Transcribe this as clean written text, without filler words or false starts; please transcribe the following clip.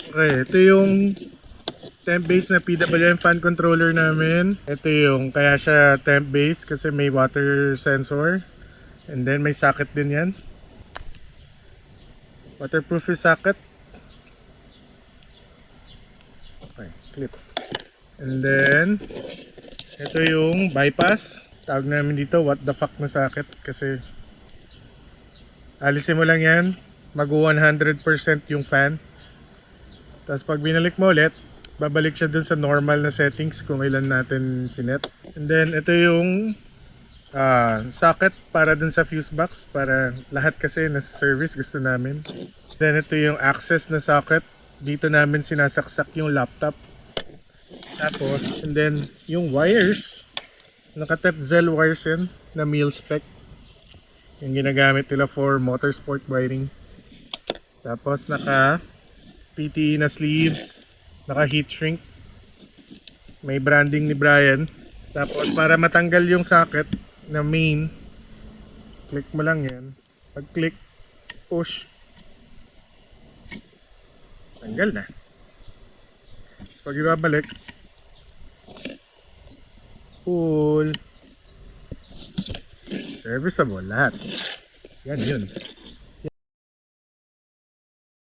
Okay, ito yung temp base na PWM fan controller namin. Ito yung kaya siya temp base kasi may water sensor. And then may socket din yan. Waterproof yung socket. Okay, clip. And then ito yung bypass. Tawag namin dito what the fuck na socket kasi alisin mo lang yan, mag 100% yung fan. Tapos pag binalik mo ulit, babalik siya dun sa normal na settings kung ilan natin sinet. And then ito yung socket para dun sa fuse box para lahat kasi nasa service gusto namin. Then ito yung access na socket. Dito namin sinasaksak yung laptop. Tapos, and then yung wires, naka-TFZL wires yan na mil spec. Yung ginagamit nila for motorsport wiring. Tapos naka PTE na sleeves, naka heat shrink. May branding ni Brian. Tapos para matanggal yung socket na main, click mo lang yan. Pag click, push. Tanggal na. Tapos pag ibabalik, pull. Serviceable lahat. Yan yun.